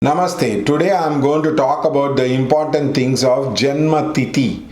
Namaste. Today I am going to talk about the important things of Janma Tithi.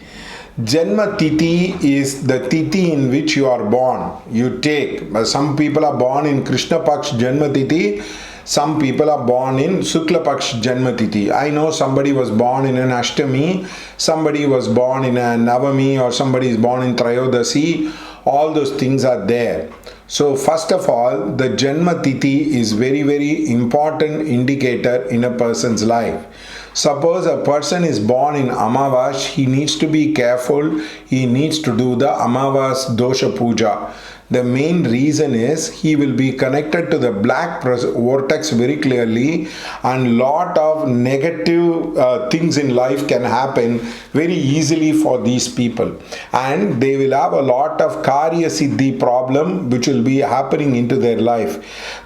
Janma Tithi is the Tithi in which you are born. You take. Some people are born in Krishna Paksh Janma Tithi. Some people are born in Shukla Paksh Janma Tithi. I know somebody was born in an Ashtami, somebody was born in a Navami, or somebody is born in Trayodasi. All those things are there. So first of all, the Janma Tithi is very, very important indicator in a person's life. Suppose a person is born in Amavas, he needs to be careful. He needs to do the Amavas Dosha Puja. The main reason is he will be connected to the black vortex very clearly, and lot of negative things in life can happen very easily for these people, and they will have a lot of Karya Siddhi problem which will be happening into their life.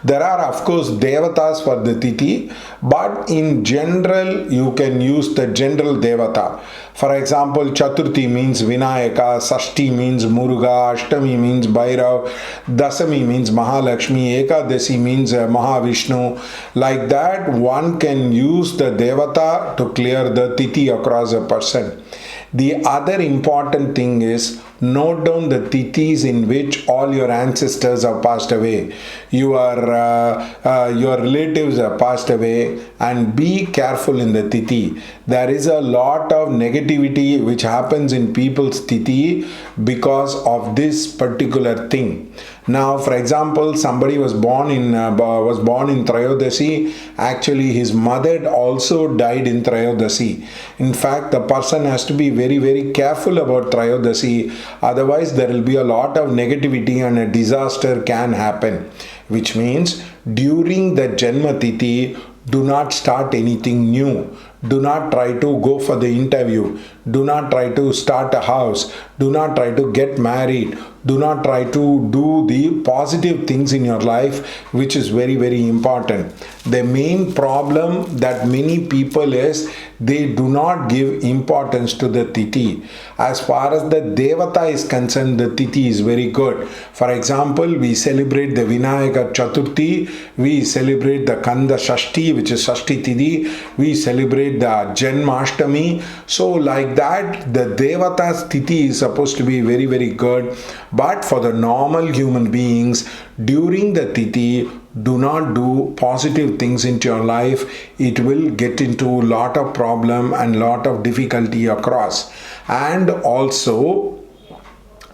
There are of course Devatas for the Tithi, but in general you can use the general Devata. For example, Chaturthi means Vinayaka, Sashti means Muruga, Ashtami means Bhairav, Dasami means Mahalakshmi, Ekadasi means Mahavishnu. Like that, one can use the Devata to clear the Tithi across a person. The other important thing is note down the tithis in which all your ancestors have passed away. Your relatives have passed away, and be careful in the tithi. There is a lot of negativity which happens in people's tithi because of this particular thing. Now, for example, somebody was born in Trayodasi. Actually, his mother also died in Trayodasi. In fact, the person has to be very, very careful about Trayodasi. Otherwise, there will be a lot of negativity and a disaster can happen. Which means, during the Janma Tithi, do not start anything new. Do not try to go for the interview. Do not try to start a house. Do not try to get married. Do not try to do the positive things in your life, which is very, very important. The main problem that many people is they do not give importance to the Tithi. As far as the Devata is concerned, the Tithi is very good. For example, we celebrate the Vinayaka Chaturthi, we celebrate the Kanda Shashti, which is Shashti Tithi, we celebrate the Janmashtami. So like that, the Devata's Tithi is supposed to be very, very good. But for the normal human beings, during the Tithi, do not do positive things into your life. It will get into a lot of problem and lot of difficulty across. And also,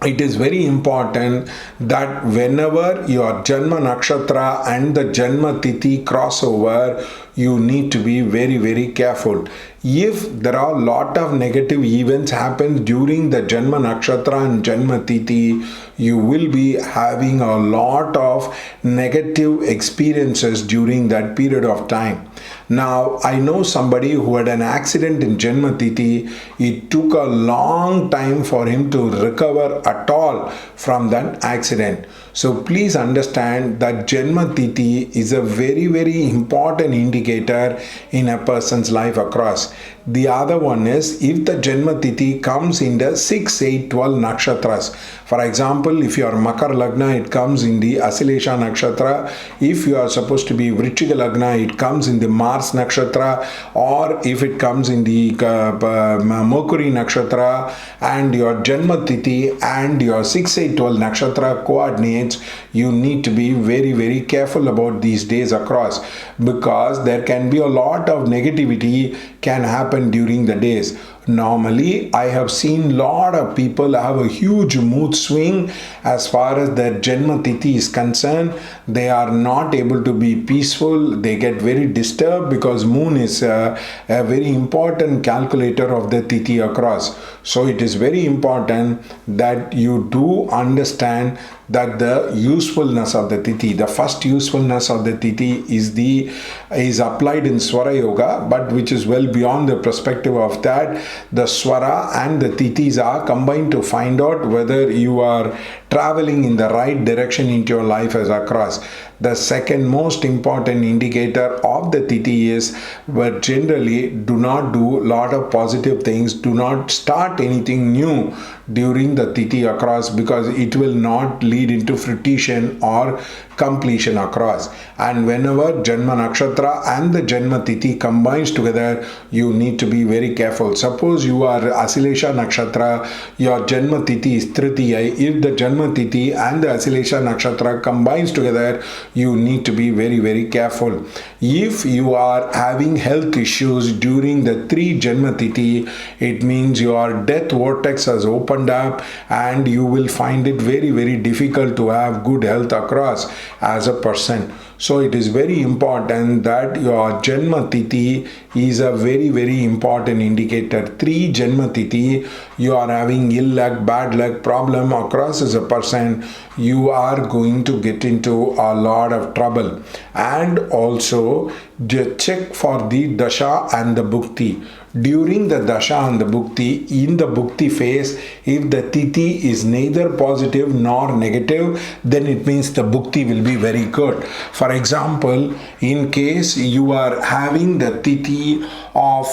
it is very important that whenever your Janma Nakshatra and the Janma Tithi cross over, you need to be very, very careful. If there are a lot of negative events happen during the Janma Nakshatra and Janma Tithi, you will be having a lot of negative experiences during that period of time. Now, I know somebody who had an accident in Janma Tithi. It took a long time for him to recover at all from that accident. So please understand that Janma Tithi is a very, very important indicator in a person's life across. The other one is if the Janma Tithi comes in the 6, 8, 12 nakshatras. For example, if you are Makar Lagna, it comes in the Asilesha Nakshatra. If you are supposed to be Vrichika Lagna, it comes in the Mars Nakshatra. Or if it comes in the Mercury Nakshatra, and your Janma Tithi and your 6, 8, 12 nakshatra coordinates, you need to be very, very careful about these days across, because there can be a lot of negativity can happen during the days. Normally, I have seen lot of people have a huge mood swing as far as their Janma Tithi is concerned. They are not able to be peaceful. They get very disturbed because moon is a very important calculator of the Tithi across. So it is very important that you do understand that the usefulness of the Tithi, the first usefulness of the Tithi is applied in Swara Yoga, but which is well beyond the perspective of that. The Swara and the Tithis are combined to find out whether you are traveling in the right direction into your life as across. The second most important indicator of the Tithi is, but generally do not do a lot of positive things, do not start anything new during the Tithi across, because it will not lead into fruition or completion across. And whenever Janma Nakshatra and the Janma Tithi combines together, you need to be very careful. Suppose you are Asilesha Nakshatra, your Janma Tithi is Tritiya. If the Janma Tithi and the Asilesha Nakshatra combines together, you need to be very, very careful. If you are having health issues during the 3 Janma Tithi, it means your death vortex has opened up and you will find it very, very difficult to have good health across as a person. So it is very important that your Janma Tithi is a very, very important indicator. 3 Janma Tithi, you are having ill luck, bad luck, problem across as a person, you are going to get into a lot of trouble. And also check for the Dasha and the Bhukti. During the Dasha and the Bhukti, in the Bhukti phase, if the Tithi is neither positive nor negative, then it means the Bhukti will be very good. For example, in case you are having the Tithi of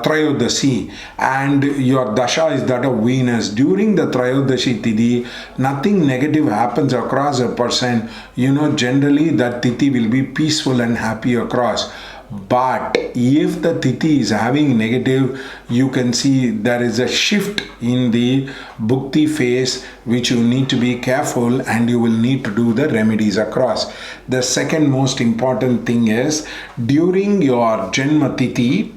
Trayodasi and your Dasha is that of Venus, during the Trayodasi Tithi, nothing negative happens across a person. Generally that Tithi will be peaceful and happy across. But if the Tithi is having negative, you can see there is a shift in the Bhukti phase which you need to be careful, and you will need to do the remedies across. The second most important thing is, during your Janma Tithi,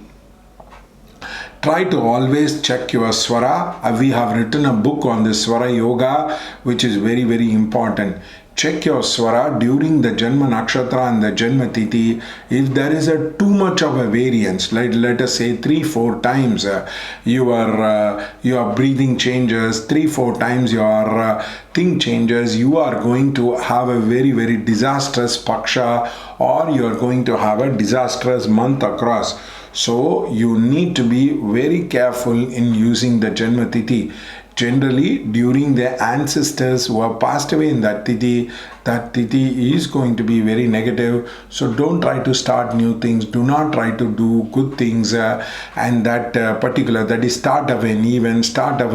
try to always check your Swara. We have written a book on the Swara Yoga, which is very, very important. Check your Swara during the Janma Nakshatra and the Janma Tithi. If there is too much of a variance, like let us say 3-4 times your breathing changes, 3-4 times your thing changes, you are going to have a very, very disastrous Paksha, or you are going to have a disastrous month across. So you need to be very careful in using the Janma Tithi. Generally, during the ancestors who have passed away in that Tithi is going to be very negative. So don't try to start new things. Do not try to do good things and that is start of an event, start of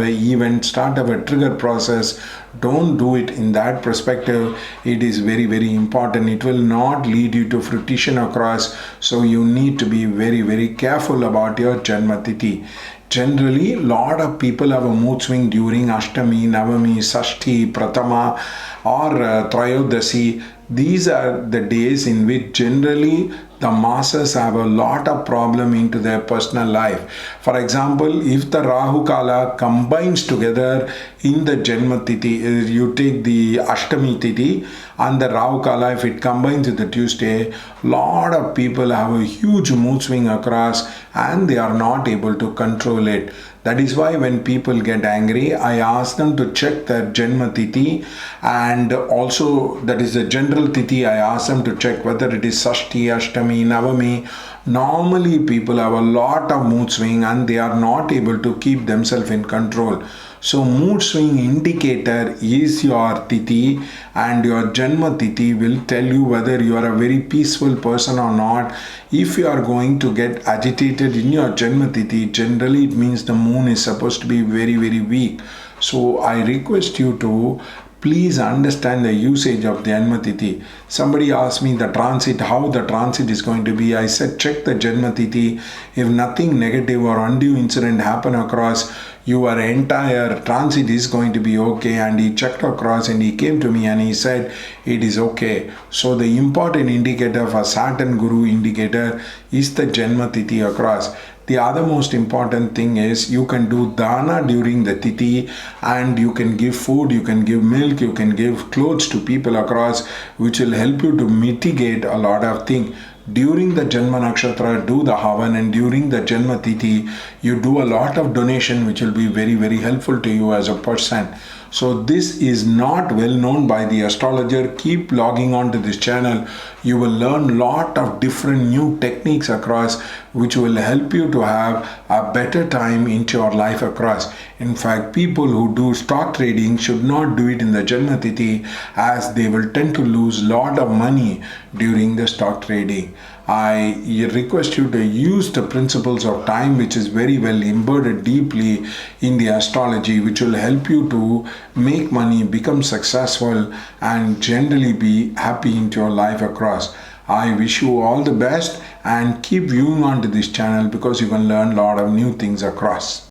a trigger process. Don't do it in that perspective. It is very, very important. It will not lead you to fruition across. So you need to be very, very careful about your Janma Tithi. Generally, lot of people have a mood swing during Ashtami, Navami, Sashti, Pratama or Trayodasi. These are the days in which generally the masses have a lot of problem into their personal life. For example, if the Rahu Kala combines together in the Janma Tithi, you take the Ashtami Tithi and the Rahu Kala, if it combines with the Tuesday, lot of people have a huge mood swing across and they are not able to control it. That is why when people get angry, I ask them to check their Janma Tithi, and also that is the general Tithi. I ask them to check whether it is Sashti, Ashtami, Navami. Normally people have a lot of mood swing and they are not able to keep themselves in control. So mood swing indicator is your Tithi, and your Janma Tithi will tell you whether you are a very peaceful person or not. If you are going to get agitated in your Janma Tithi, generally it means the moon is supposed to be very, very weak. So I request you to please understand the usage of the Janma Tithi. Somebody asked me the transit, how the transit is going to be. I said check the Janma Tithi. If nothing negative or undue incident happen across, your entire transit is going to be okay. And he checked across and he came to me and he said it is okay. So the important indicator for Saturn Guru indicator is the Janma Tithi across. The other most important thing is you can do dana during the Tithi, and you can give food, you can give milk, you can give clothes to people across, which will help you to mitigate a lot of things. During the Janma Nakshatra, do the Havan, and during the Janma Tithi, you do a lot of donation which will be very, very helpful to you as a person. So this is not well known by the astrologer. Keep logging on to this channel. You will learn lot of different new techniques across, which will help you to have a better time into your life across. In fact, people who do stock trading should not do it in the Janma Tithi, as they will tend to lose lot of money during the stock trading. I request you to use the principles of time, which is very well embedded deeply in the astrology, which will help you to make money, become successful, and generally be happy into your life across. I wish you all the best and keep viewing onto this channel, because you can learn a lot of new things across.